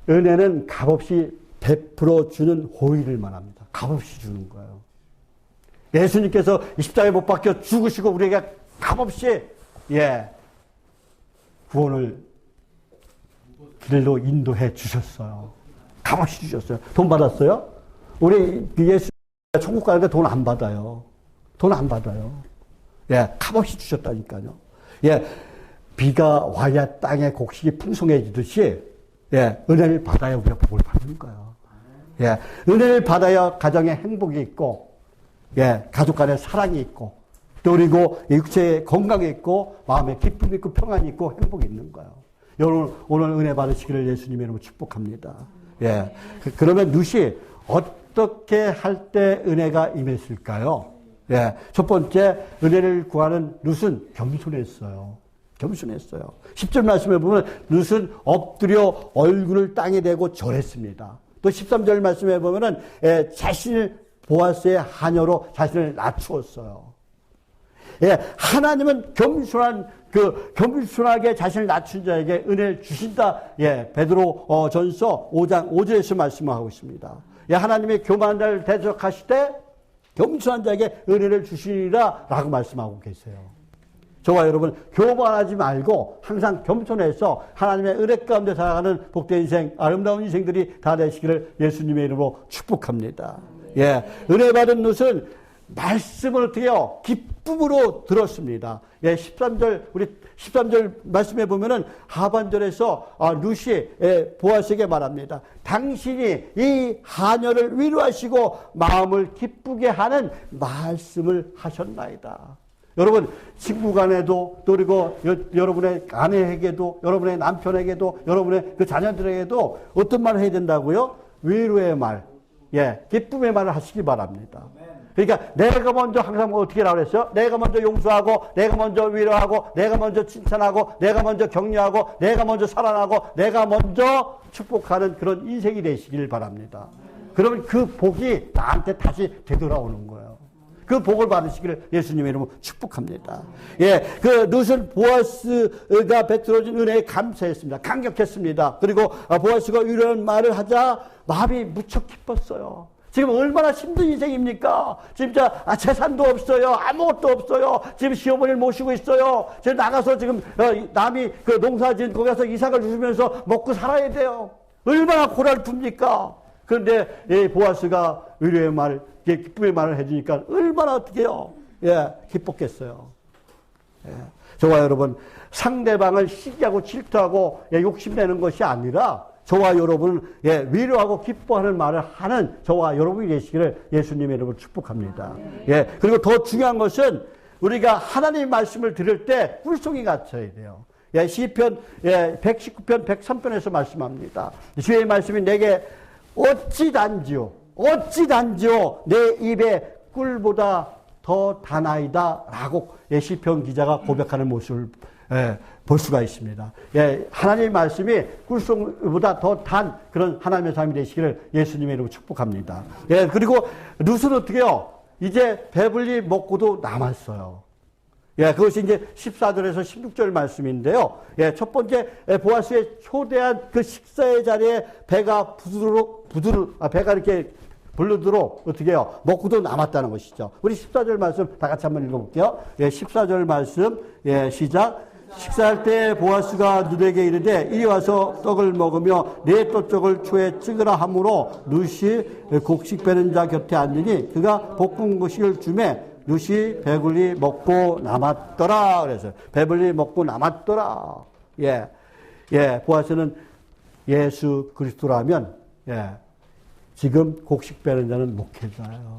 은혜는 값없이 베풀어 주는 호의를 말합니다. 값없이 주는 거예요. 예수님께서 십자가에 못 박혀 죽으시고 우리에게 값없이 구원을 길로 인도해 주셨어요. 값없이 주셨어요. 돈 받았어요? 우리 예수 천국 가는데 돈 안 받아요. 돈 안 받아요. 값없이 주셨다니까요. 비가 와야 땅의 곡식이 풍성해지듯이 은혜를 받아야 우리가 복을 받는 거예요. 은혜를 받아야 가정에 행복이 있고 가족 간에 사랑이 있고 또 그리고 육체의 건강이 있고 마음에 기쁨이 있고 평안이 있고 행복이 있는 거예요. 여러분 오늘 은혜 받으시기를 예수님의 이름으로 축복합니다. 그러면 룻이 어떻게 할 때 은혜가 임했을까요? 첫 번째 은혜를 구하는 룻은 겸손했어요. 겸손했어요. 10절 말씀에 보면 룻은 엎드려 얼굴을 땅에 대고 절했습니다. 또 13절 말씀에 보면은 자신을 보아스의 하녀로 자신을 낮추었어요. 하나님은 겸손하게 자신을 낮춘 자에게 은혜를 주신다. 베드로 전서 5장 5절에서 말씀하고 있습니다. 하나님이 교만한 자를 대적하실 때 겸손한 자에게 은혜를 주시리라 라고 말씀하고 계세요. 저와 여러분 교만하지 말고 항상 겸손해서 하나님의 은혜 가운데 살아가는 복된 인생, 아름다운 인생들이 다 되시기를 예수님의 이름으로 축복합니다. 은혜 받은 룻은 말씀을 어떻게 해요? 기쁨으로 들었습니다. 13절, 우리 13절 말씀해 보면은 하반절에서 룻이 보아스에게 말합니다. 당신이 이 하녀를 위로하시고 마음을 기쁘게 하는 말씀을 하셨나이다. 여러분, 친구 간에도, 또 그리고 여러분의 아내에게도, 여러분의 남편에게도, 여러분의 그 자녀들에게도 어떤 말을 해야 된다고요? 위로의 말, 기쁨의 말을 하시기 바랍니다. 그러니까 내가 먼저 항상 어떻게 하라고 그랬어요? 내가 먼저 용서하고, 내가 먼저 위로하고, 내가 먼저 칭찬하고, 내가 먼저 격려하고, 내가 먼저 사랑하고, 내가 먼저 축복하는 그런 인생이 되시길 바랍니다. 그러면 그 복이 나한테 다시 되돌아오는 거예요. 그 복을 받으시기를 예수님의 이름으로 축복합니다. 그 룻은 보아스가 베풀어준 은혜에 감사했습니다. 감격했습니다. 그리고 보아스가 이런 말을 하자 마음이 무척 기뻤어요. 지금 얼마나 힘든 인생입니까? 진짜 재산도 없어요. 아무것도 없어요. 지금 시어머니를 모시고 있어요. 지금 나가서 지금 남이 그 농사 지은 거기 가서 이삭을 주시면서 먹고 살아야 돼요. 얼마나 고달픕니까? 그런데 보아스가 위로의 말, 기쁨의 말을 해주니까 얼마나 어떻게 해요? 기뻤겠어요. 저와 여러분, 상대방을 시기하고 질투하고 욕심내는 것이 아니라 저와 여러분은 위로하고 기뻐하는 말을 하는 저와 여러분이 되시기를 예수님의 이름으로 축복합니다. 그리고 더 중요한 것은 우리가 하나님의 말씀을 들을 때 꿀송이 갖춰야 돼요. 시편 119편 103편에서 말씀합니다. 주의 말씀이 내게 어찌 단지요 내 입에 꿀보다 더 다나이다 라고 시편 기자가 고백하는 모습을 볼 수가 있습니다. 하나님의 말씀이 꿀송보다 더 단 그런 하나님의 삶이 되시기를 예수님의 이름으로 축복합니다. 그리고 룻은 어떻게 해요? 이제 배불리 먹고도 남았어요. 그것이 이제 14절에서 16절 말씀인데요. 첫 번째, 보아스의 초대한 그 식사의 자리에 배가 배가 이렇게 부르도록 어떻게 해요? 먹고도 남았다는 것이죠. 우리 14절 말씀 다 같이 한번 읽어볼게요. 14절 말씀, 시작. 식사할 때 보아스가 룻에게 이르되 이리 와서 떡을 먹으며 내 떡쪽을 초에 찍으라 하므로 룻이 곡식 빼는 자 곁에 앉으니 그가 볶은 곡식을 주매 룻이 배불리 먹고 남았더라. 그래서 배불리 먹고 남았더라. 보아스는 예수 그리스도라면 지금 곡식 빼는 자는 목회자예요.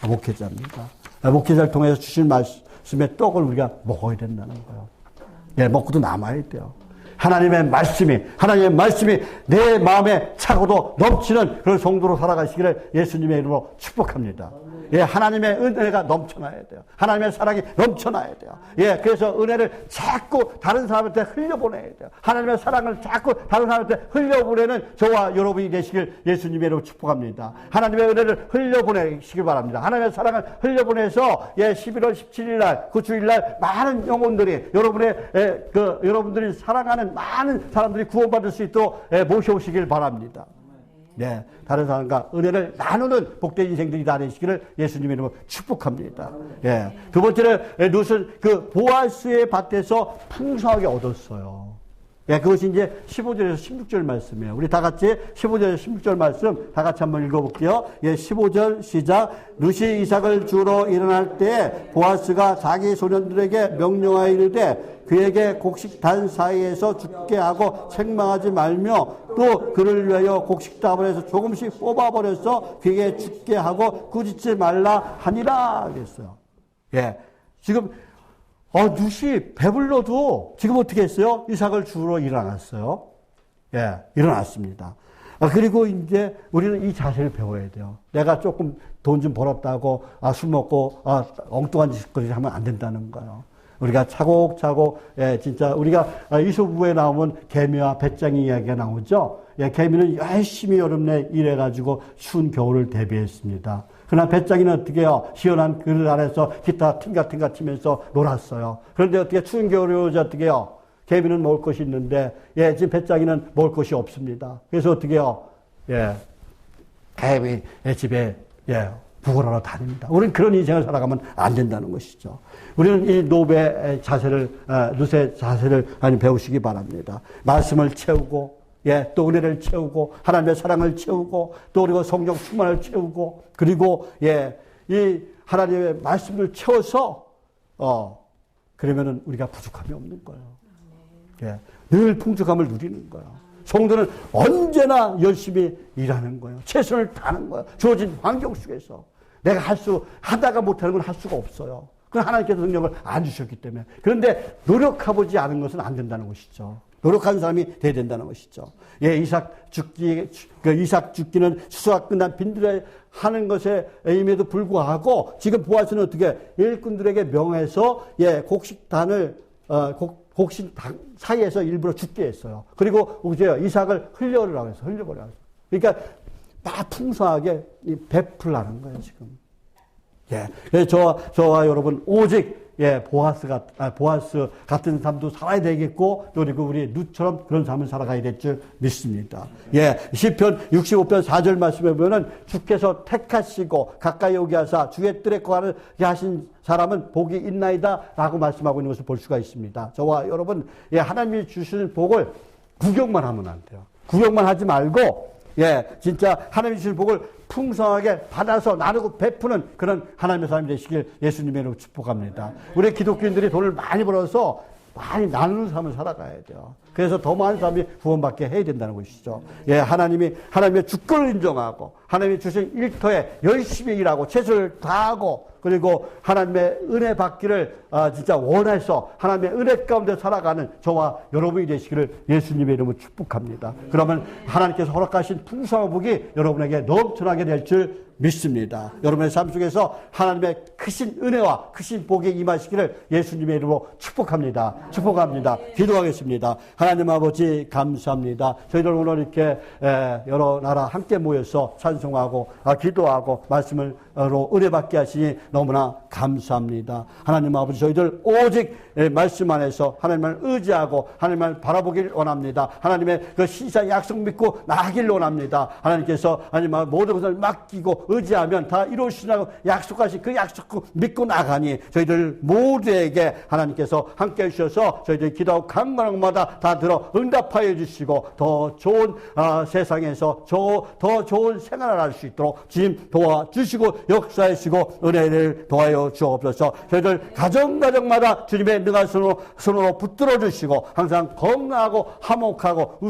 목회자입니다. 목회자를 통해서 주신 말씀의 떡을 우리가 먹어야 된다는 거예요. 먹고도 남아야 돼요. 하나님의 말씀이 내 마음에 차고도 넘치는 그런 성도로 살아가시기를 예수님의 이름으로 축복합니다. 하나님의 은혜가 넘쳐나야 돼요. 하나님의 사랑이 넘쳐나야 돼요. 그래서 은혜를 자꾸 다른 사람한테 흘려보내야 돼요. 하나님의 사랑을 자꾸 다른 사람한테 흘려보내는 저와 여러분이 되시길 예수님의 이름으로 축복합니다. 하나님의 은혜를 흘려보내시길 바랍니다. 하나님의 사랑을 흘려보내서 11월 17일 날, 그 주일날 많은 영혼들이 여러분들이 사랑하는 많은 사람들이 구원받을 수 있도록 모셔오시길 바랍니다. 네, 다른 사람과 은혜를 나누는 복된 인생들이 다 되시기를 예수님의 이름으로 축복합니다. 예. 두 번째는 룻은 그 보아스의 밭에서 풍성하게 얻었어요. 예, 그것이 이제 15절에서 16절 말씀이에요. 우리 다 같이 15절에서 16절 말씀 다 같이 한번 읽어볼게요. 예, 15절 시작. 룻이 이삭을 주러 일어날 때 보아스가 자기 소년들에게 명령하여 이르되 그에게 곡식단 사이에서 죽게 하고 책망하지 말며 또 그를 위하여 곡식담을 해서 조금씩 뽑아버려서 그에게 죽게 하고 꾸짖지 말라 하니라 그랬어요. 예, 지금 룻이 배불러도 지금 어떻게 했어요? 이삭을 주러 일어났어요. 예, 일어났습니다. 그리고 이제 우리는 이 자세를 배워야 돼요. 내가 조금 돈 좀 벌었다고 술 먹고 엉뚱한 짓거리 하면 안 된다는 거예요. 우리가 차곡차곡, 예, 진짜 우리가 이소부에 나오면 개미와 배짱이 이야기가 나오죠. 예, 개미는 열심히 여름 내 일해가지고 추운 겨울을 대비했습니다. 그러나 배짱이는 어떻게 해요? 시원한 그늘 아래서 기타 팅가팅가 치면서 놀았어요. 그런데 어떻게 추운 겨울이 오지 어떻게 해요? 개미는 먹을 것이 있는데, 예, 지금 배짱이는 먹을 것이 없습니다. 그래서 어떻게 해요? 예, 개미의 집에, 예, 부걸하러 다닙니다. 우리는 그런 인생을 살아가면 안 된다는 것이죠. 우리는 이 노베의 자세를, 룻의 자세를 배우시기 바랍니다. 말씀을 채우고, 예, 또 은혜를 채우고, 하나님의 사랑을 채우고, 또 그리고 성령 충만을 채우고, 그리고, 예, 이 하나님의 말씀을 채워서, 그러면은 우리가 부족함이 없는 거예요. 예, 늘 풍족함을 누리는 거예요. 성도는 언제나 열심히 일하는 거예요. 최선을 다하는 거예요. 주어진 환경 속에서. 내가 하다가 못하는 건 할 수가 없어요. 그건 하나님께서 능력을 안 주셨기 때문에. 그런데 노력해보지 않은 것은 안 된다는 것이죠. 노력하는 사람이 돼야 된다는 것이죠. 예, 이삭 죽기는 추수가 끝난 빈들에 하는 것에 임에도 불구하고 지금 보아스는 어떻게 일꾼들에게 명해서 예, 곡식단을 곡식 사이에서 일부러 죽게 했어요. 그리고 이삭을 흘려버리라고 했어요. 흘려버리라고 했어요. 그러니까 막 풍성하게 베풀라는 거예요, 지금. 예. 저와 여러분, 오직, 예, 보아스 같은 삶도 살아야 되겠고, 또 그리고 우리 룻처럼 그런 삶을 살아가야 될 줄 믿습니다. 예. 시편 65편 4절 말씀에 보면은 주께서 택하시고 가까이 오게 하사 주의 뜰에 거하게 하신 사람은 복이 있나이다 라고 말씀하고 있는 것을 볼 수가 있습니다. 저와 여러분, 예, 하나님이 주시는 복을 구경만 하면 안 돼요. 구경만 하지 말고, 예, 진짜 하나님이 주시는 복을 풍성하게 받아서 나누고 베푸는 그런 하나님의 사람이 되시길 예수님의 이름으로 축복합니다. 우리 기독교인들이 돈을 많이 벌어서 많이 나누는 삶을 살아가야 돼요. 그래서 더 많은 사람이 구원받게 해야 된다는 것이죠. 예, 하나님의 주권을 인정하고 하나님이 주신 일터에 열심히 일하고 최선을 다하고 그리고 하나님의 은혜 받기를 진짜 원해서 하나님의 은혜 가운데 살아가는 저와 여러분이 되시기를 예수님의 이름으로 축복합니다. 그러면 하나님께서 허락하신 풍성한 복이 여러분에게 넘쳐나게 될 줄 믿습니다. 여러분의 삶 속에서 하나님의 크신 은혜와 크신 복이 임하시기를 예수님의 이름으로 축복합니다. 축복합니다. 기도하겠습니다. 하나님 아버지 감사합니다. 저희들 오늘 이렇게 여러 나라 함께 모여서 찬송하고 기도하고 말씀으로 은혜 받게 하시니 너무나 감사합니다. 하나님 아버지 저희들 오직 말씀 안에서 하나님을 의지하고 하나님을 바라보길 원합니다. 하나님의 그 신실한 약속 믿고 나가길 원합니다. 하나님께서 모든 것을 맡기고 의지하면 다 이루시라고 약속하신 그 약속 믿고 나가니 저희들 모두에게 하나님께서 함께 해주셔서 저희들 기도하고 간구마다 다 들어 응답하여 주시고 더 좋은 세상에서 더 좋은 생활을 할 수 있도록 주님 도와주시고 역사해 주시고 은혜를 도와여 주옵소서. 저희들 가정마다 주님의 능한 손으로 붙들어 주시고 항상 건강하고 화목하고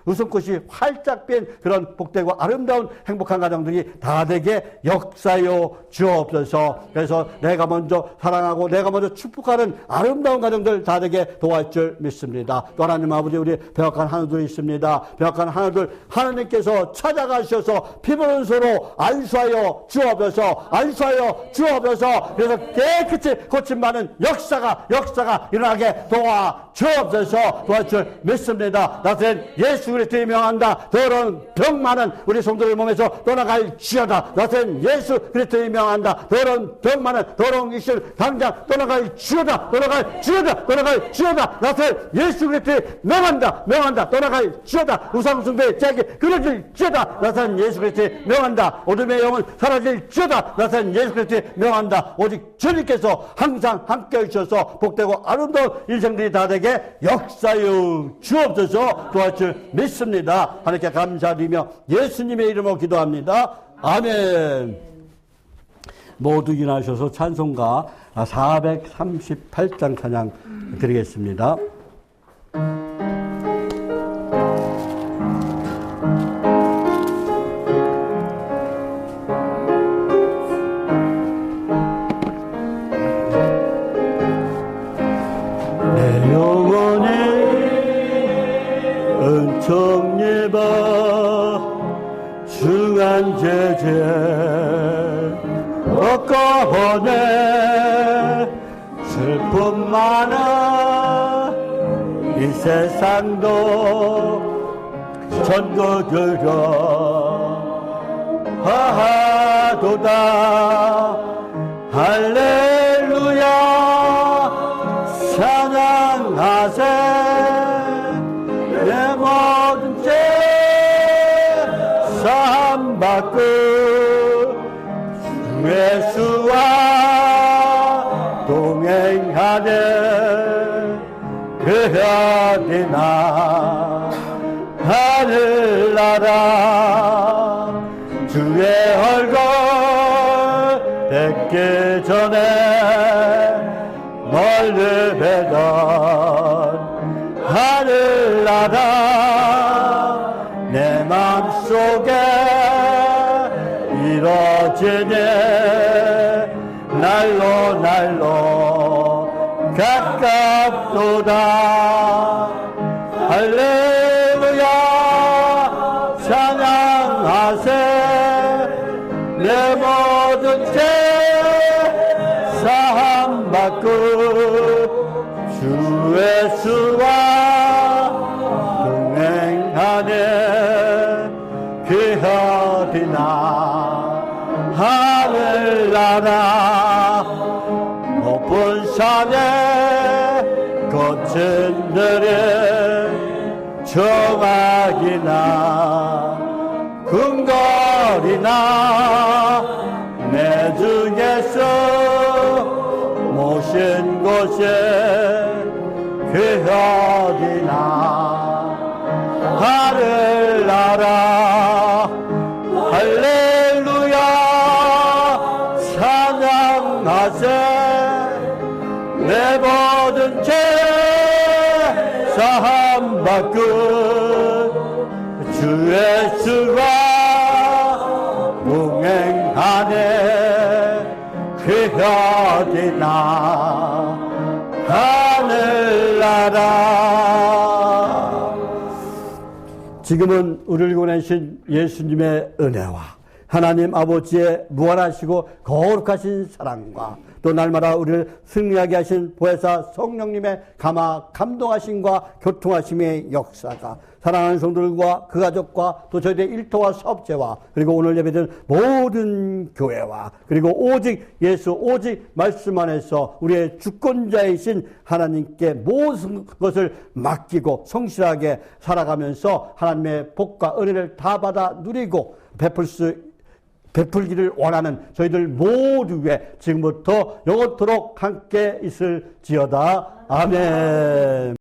웃음꽃이 활짝 핀 그런 복되고 아름다운 행복한 가정들이 다 되게 역사여 주옵소서. 그래서 내가 먼저 사랑하고 내가 먼저 축복하는 아름다운 가정들 다 되게 도와줄 줄 믿습니다. 또 하나님 아버지 우리 배역한 하나둘 있습니다. 배역한 하나둘 하나님께서 찾아가셔서 피부는 서로 안수하여 주옵소서. 안수하여 주옵소서. 그래서 깨끗이 고침받는 역사가 일어나게 도와주옵소서. 도와줄 줄 믿습니다. 나는 예수 그리스도의 명한다. 더러운 병만은 우리 성도들 몸에서 떠나갈지어다. 나선 예수 그리스도의 명한다. 더러운 병만은 더러운 귀신 당장 떠나갈지어다. 떠나갈지어다. 나선 예수 그리스도의 명한다. 떠나갈지어다. 우상숭배 죄악이 끊어질지어다. 나선 예수 그리스도의 명한다. 어둠의 영은 사라질지어다. 나선 예수 그리스도의 명한다. 오직 주님께서 항상 함께 해주셔서 복되고 아름다운 인생들이 다 되게 역사여 주옵소서. 도와줄 줄 믿습니다. 하나님께 감사드리며 예수님의 이름으로 기도합니다. 아멘. 모두 일어나셔서 찬송가 438장 찬양 드리겠습니다. 내 영혼의 은총 예바 중한 제재 억거보네 슬픔 많아 이 세상도 전거들어 하하도다 할렐루야 찬양하세 내 모든 죄 사함받고 주 예수와 동행하네 그하리나 하늘나라 주의 얼굴 뵙기 전에 멀리 뵈던 하늘나라 내 맘속에 이뤄지네 날로 가깝도다 할렐루야 찬양하세 내 모든 죄 사함받고 주 예수와 동행하네 귀하리나 하늘나라 높은 산에 거친 들에 조각이나 궁궐이나 내 중에서 모신 곳에 귀하리나 하늘나라 할렐루야 찬양하세 내 모든 죄 사함받고 주 예수와 동행하네 귀하리나 하늘나라. 지금은 우리를 보내신 예수님의 은혜와 하나님 아버지의 무한하시고 거룩하신 사랑과 또 날마다 우리를 승리하게 하신 보혜사 성령님의 감동하심과 교통하심의 역사가 사랑하는 성도들과 그 가족과 또 저희들의 일터와 사업체와 그리고 오늘 예배드린 모든 교회와 그리고 오직 예수 오직 말씀 안에서 우리의 주권자이신 하나님께 모든 것을 맡기고 성실하게 살아가면서 하나님의 복과 은혜를 다 받아 누리고 베풀기를 원하는 저희들 모두에 지금부터 영원토록 함께 있을지어다. 아멘.